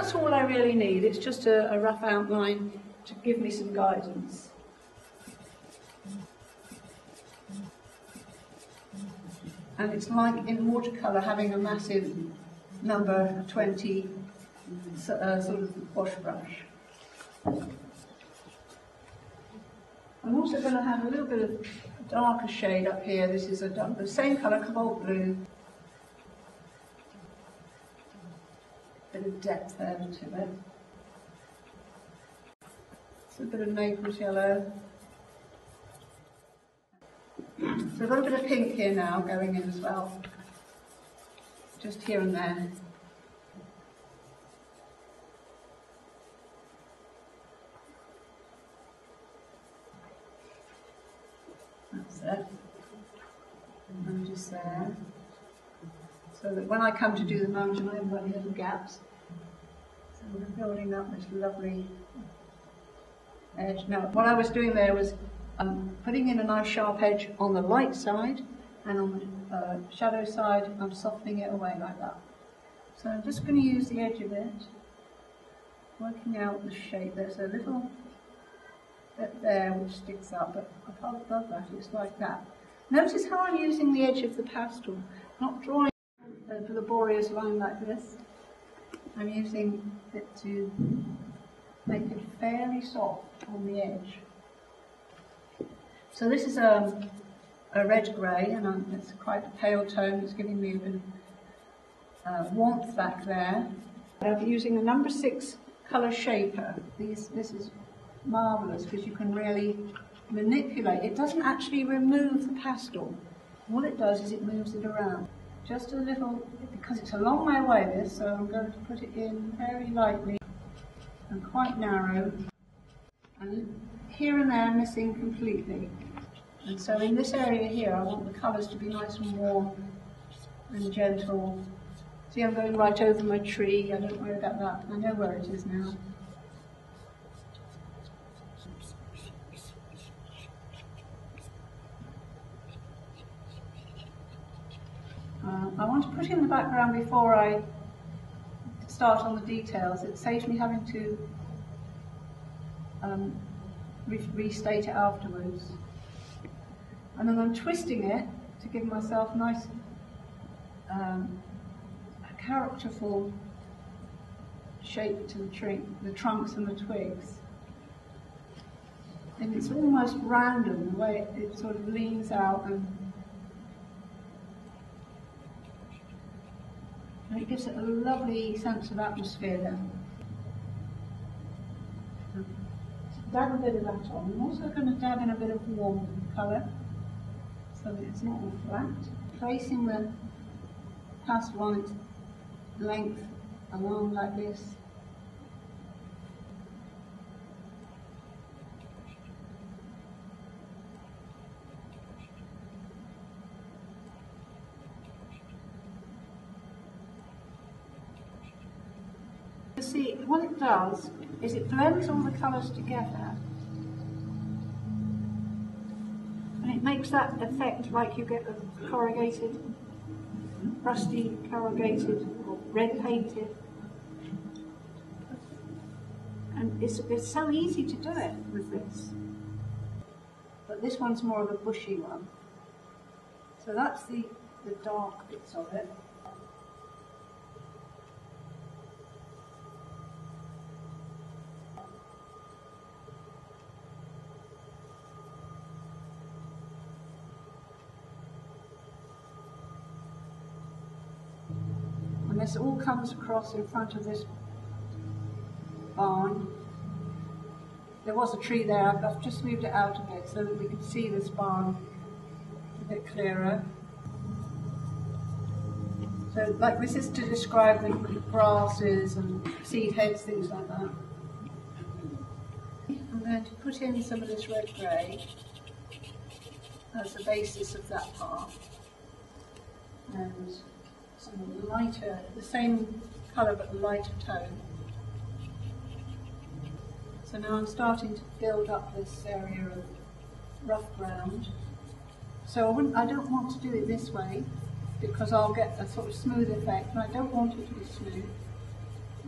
that's all I really need. It's just a rough outline to give me some guidance. And it's like in watercolour having a massive number 20 sort of wash brush. I'm also going to have a little bit of darker shade up here. This is the same colour, cobalt blue. Bit of depth there to it. So a bit of Naples yellow. So I've got a bit of pink here now going in as well. Just here and there. That's it. And just there. So that when I come to do the mountain, I haven't got any little gaps. So we're building up this lovely edge. Now, what I was doing there was putting in a nice sharp edge on the light side, and on the shadow side, I'm softening it away like that. So I'm just going to use the edge of it, working out the shape. There's a little bit there which sticks up, but above that, it's like that. Notice how I'm using the edge of the pastel, not drawing a laborious line like this. I'm using it to make it fairly soft on the edge. So this is a red grey, and it's quite a pale tone. It's giving me a bit of warmth back there. I'll be using the number 6 colour shaper. This is marvellous because you can really manipulate. It doesn't actually remove the pastel. What it does is it moves it around. Just a little, because it's a long way away this, so I'm going to put it in very lightly and quite narrow. And here and there missing completely. And so in this area here, I want the colours to be nice and warm and gentle. See, I'm going right over my tree. I don't worry about that. I know where it is now. I want to put in the background before I start on the details. It saves me having to restate it afterwards. And then I'm twisting it to give myself nice, characterful shape to the trunks and the twigs. And it's almost random the way it sort of leans out, and it gives it a lovely sense of atmosphere then. Dab a bit of that on. I'm also going to dab in a bit of warm colour so that it's not all flat. Tracing the pastel on its length along like this. See, what it does is it blends all the colours together, and it makes that effect like you get a corrugated, rusty corrugated or red painted. And it's so easy to do it with this. But this one's more of a bushy one. So that's the dark bits of it. And this all comes across in front of this barn. There was a tree there, I've just moved it out a bit so that we can see this barn a bit clearer. So like this is to describe the grasses and seed heads, things like that. I'm going to put in some of this red grey as the basis of that part. And some lighter, the same colour but lighter tone. So now I'm starting to build up this area of rough ground. So I don't want to do it this way because I'll get a sort of smooth effect, and I don't want it to be smooth.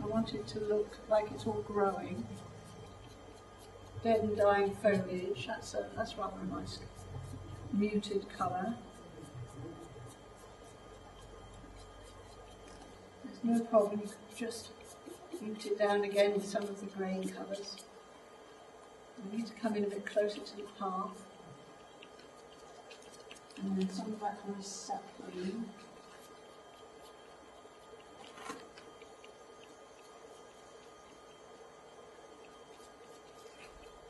I I want it to look like it's all growing. Dead and dying foliage, that's rather a nice muted colour. There's no problem, you can just mute it down again with some of the grey colours. I need to come in a bit closer to the path. And then some of that nice sap green.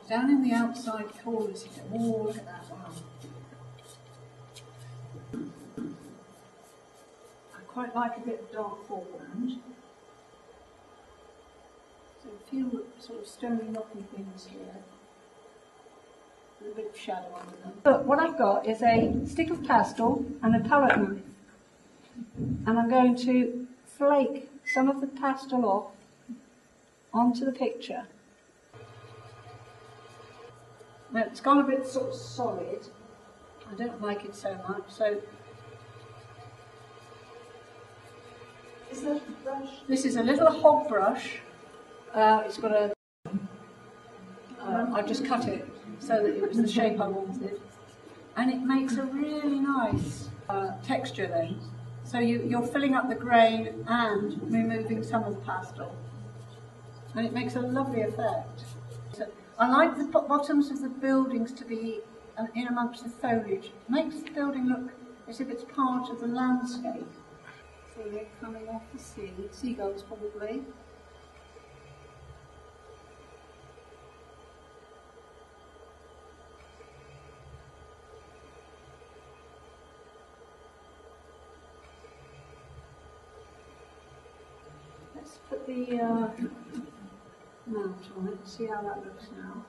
Down in the outside corners here, oh look at that, wow. I quite like a bit of dark foreground. So a few sort of stony rocky things here. With a bit of shadow under them. Look, what I've got is a stick of pastel and a palette knife. And I'm going to flake some of the pastel off onto the picture. Now it's gone a bit sort of solid. I don't like it so much, so this is a little hog brush. It's got a I just cut it so that it was the shape I wanted, and it makes a really nice texture then. So you're filling up the grain and removing some of the pastel, and it makes a lovely effect. So, I like the bottoms of the buildings to be in amongst the foliage. It makes the building look as if it's part of the landscape. So they're coming off the sea, seagulls probably. Let's put the mount on it, see how that looks now.